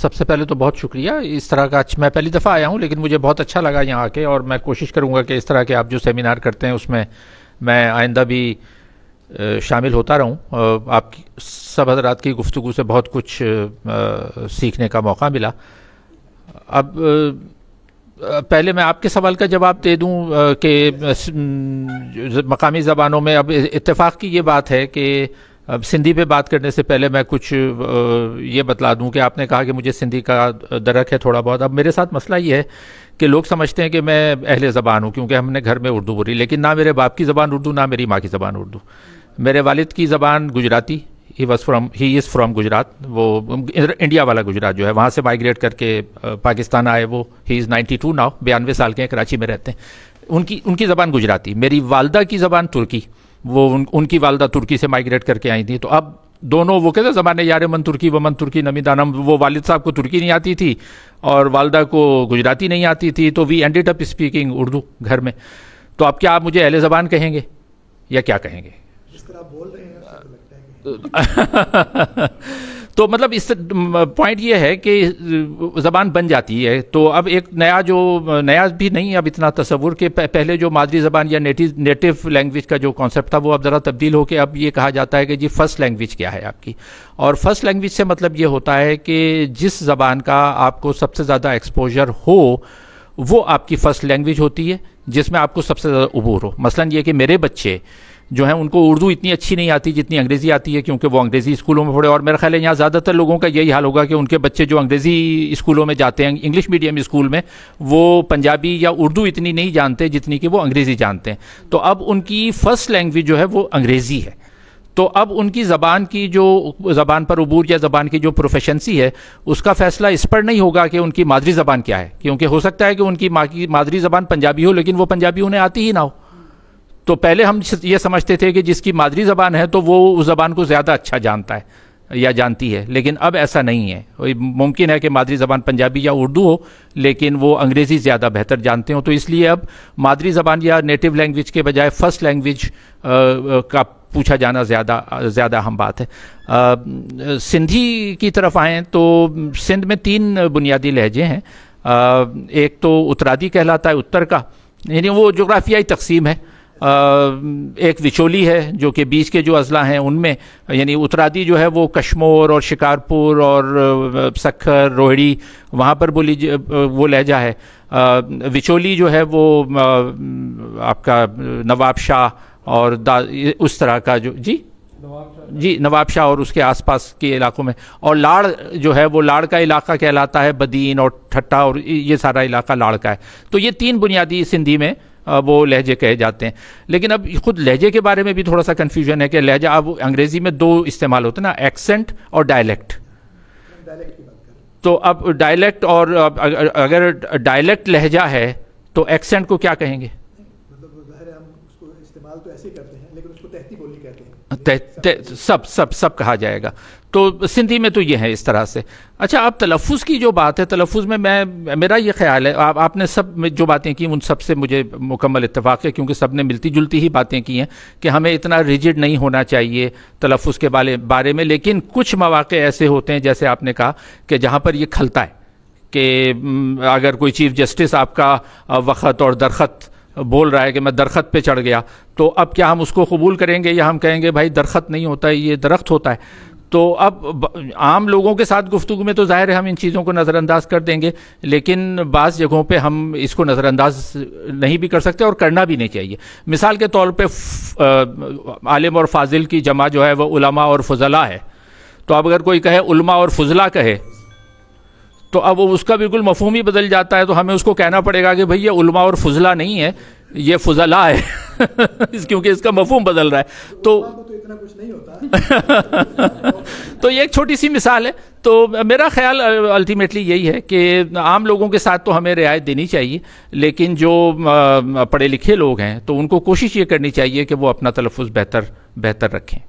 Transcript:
سب سے پہلے تو بہت شکریہ اس طرح کا. میں پہلی دفعہ آیا ہوں لیکن مجھے بہت اچھا لگا یہاں آ کے, اور میں کوشش کروں گا کہ اس طرح کے آپ جو سیمینار کرتے ہیں اس میں میں آئندہ بھی شامل ہوتا رہوں. آپ کی سب حضرات کی گفتگو سے بہت کچھ سیکھنے کا موقع ملا. اب پہلے میں آپ کے سوال کا جواب دے دوں کہ مقامی زبانوں میں اب اتفاق کی یہ بات ہے کہ اب سندھی پہ بات کرنے سے پہلے میں کچھ یہ بتلا دوں کہ آپ نے کہا کہ مجھے سندھی کا درک ہے تھوڑا بہت. اب میرے ساتھ مسئلہ یہ ہے کہ لوگ سمجھتے ہیں کہ میں اہل زبان ہوں کیونکہ ہم نے گھر میں اردو بولی, لیکن نہ میرے باپ کی زبان اردو نہ میری ماں کی زبان اردو. میرے والد کی زبان گجراتی, ہی از فرام گجرات, وہ انڈیا والا گجرات جو ہے وہاں سے مائگریٹ کر کے پاکستان آئے. وہ ہی از 92 ناؤ, 92 سال کے ہیں, کراچی میں رہتے ہیں. ان کی زبان گجراتی. میری والدہ کی زبان ترکی, وہ ان کی والدہ ترکی سے مائگریٹ کر کے آئی تھی. تو اب دونوں وہ کہتے ہیں زبانیں یار من ترکی و من ترکی نمی دانم. وہ والد صاحب کو ترکی نہیں آتی تھی اور والدہ کو گجراتی نہیں آتی تھی, تو وی اینڈڈ اپ اسپیکنگ اردو گھر میں. تو اب کیا آپ مجھے اہل زبان کہیں گے یا کیا کہیں گے؟ جس طرح بول رہے ہیں تو مطلب اس پوائنٹ یہ ہے کہ زبان بن جاتی ہے. تو اب ایک نیا بھی نہیں اب اتنا تصور کہ پہلے جو مادری زبان یا نیٹو لینگویج کا جو کانسیپٹ تھا وہ اب ذرا تبدیل ہو کے اب یہ کہا جاتا ہے کہ جی فرسٹ لینگویج کیا ہے آپ کی. اور فرسٹ لینگویج سے مطلب یہ ہوتا ہے کہ جس زبان کا آپ کو سب سے زیادہ ایکسپوجر ہو وہ آپ کی فرسٹ لینگویج ہوتی ہے, جس میں آپ کو سب سے زیادہ عبور ہو. مثلا یہ کہ میرے بچے جو ہیں ان کو اردو اتنی اچھی نہیں آتی جتنی انگریزی آتی ہے, کیونکہ وہ انگریزی اسکولوں میں پڑھے. اور میرا خیال ہے یہاں زیادہ تر لوگوں کا یہی حال ہوگا کہ ان کے بچے جو انگریزی اسکولوں میں جاتے ہیں, انگلش میڈیم اسکول میں, وہ پنجابی یا اردو اتنی نہیں جانتے جتنی کہ وہ انگریزی جانتے ہیں. تو اب ان کی فرسٹ لینگویج جو ہے وہ انگریزی ہے. تو اب ان کی زبان کی جو زبان پر عبور یا زبان کی جو پروفیشنسی ہے اس کا فیصلہ اس پر نہیں ہوگا کہ ان کی مادری زبان کیا ہے, کیونکہ ہو سکتا ہے کہ ان کی مادری زبان پنجابی ہو لیکن وہ پنجابی انہیں آتی ہی نہ ہو. تو پہلے ہم یہ سمجھتے تھے کہ جس کی مادری زبان ہے تو وہ اس زبان کو زیادہ اچھا جانتا ہے یا جانتی ہے, لیکن اب ایسا نہیں ہے. ممکن ہے کہ مادری زبان پنجابی یا اردو ہو لیکن وہ انگریزی زیادہ بہتر جانتے ہوں. تو اس لیے اب مادری زبان یا نیٹو لینگویج کے بجائے فرسٹ لینگویج کا پوچھا جانا زیادہ اہم بات ہے. سندھی کی طرف آئیں تو سندھ میں 3 بنیادی لہجے ہیں. ایک تو اترادی کہلاتا ہے اتر کا, یعنی وہ جغرافیائی تقسیم ہے. ایک وچولی ہے جو کہ بیچ کے جو اضلاع ہیں ان میں, یعنی اترادی جو ہے وہ کشمور اور شکارپور اور سکھر روہڑی وہاں پر وہ لہجہ ہے. وچولی جو ہے وہ آپ کا نواب شاہ اور اس طرح کا جی نواب شاہ اور اس کے آس پاس کے علاقوں میں. اور لاڑ جو ہے وہ لاڑ کا علاقہ کہلاتا ہے, بدین اور ٹھٹا اور یہ سارا علاقہ لاڑ کا ہے. تو یہ 3 بنیادی سندھی میں وہ لہجے کہے جاتے ہیں. لیکن اب خود لہجے کے بارے میں بھی تھوڑا سا کنفیوژن ہے کہ لہجہ اب انگریزی میں 2 استعمال ہوتے ہیں نا, ایکسنٹ اور ڈائلیکٹ. تو اب ڈائلیکٹ, اور اگر ڈائلیکٹ لہجہ ہے تو ایکسنٹ کو کیا کہیں گے؟ مطلب ظاہر ہے ہم اس کو استعمال تو ایسے کرتے ہیں لیکن اس کو تہتی بولی کہتے ہیں. سب کہا جائے گا. تو سندھی میں تو یہ ہے اس طرح سے. اچھا, آپ تلفظ کی جو بات ہے, تلفظ میں میرا یہ خیال ہے, آپ نے سب جو باتیں کی ان سب سے مجھے مکمل اتفاق ہے, کیونکہ سب نے ملتی جلتی ہی باتیں کی ہیں کہ ہمیں اتنا ریجڈ نہیں ہونا چاہیے تلفظ کے بارے میں. لیکن کچھ مواقع ایسے ہوتے ہیں جیسے آپ نے کہا کہ جہاں پر یہ کھلتا ہے کہ اگر کوئی چیف جسٹس آپ کا وخت اور درخت بول رہا ہے کہ میں درخت پہ چڑھ گیا, تو اب کیا ہم اس کو قبول کریں گے یا ہم کہیں گے بھائی درخت نہیں ہوتا ہے یہ درخت ہوتا ہے؟ تو اب عام لوگوں کے ساتھ گفتگو میں تو ظاہر ہے ہم ان چیزوں کو نظر انداز کر دیں گے, لیکن بعض جگہوں پہ ہم اس کو نظر انداز نہیں بھی کر سکتے اور کرنا بھی نہیں چاہیے. مثال کے طور پہ عالم اور فاضل کی جمع جو ہے وہ علماء اور فضلاء ہے. تو اب اگر کوئی کہے علماء اور فضلاء کہے تو اب اس کا بالکل مفہوم ہی بدل جاتا ہے. تو ہمیں اس کو کہنا پڑے گا کہ بھئی یہ علماء اور فضلاء نہیں ہے, یہ فضلاء ہے کیونکہ اس کا مفہوم بدل رہا ہے. تو اتنا کچھ نہیں ہوتا. تو یہ ایک چھوٹی سی مثال ہے. تو میرا خیال الٹیمیٹلی یہی ہے کہ عام لوگوں کے ساتھ تو ہمیں رعایت دینی چاہیے, لیکن جو پڑھے لکھے لوگ ہیں تو ان کو کوشش یہ کرنی چاہیے کہ وہ اپنا تلفظ بہتر رکھیں.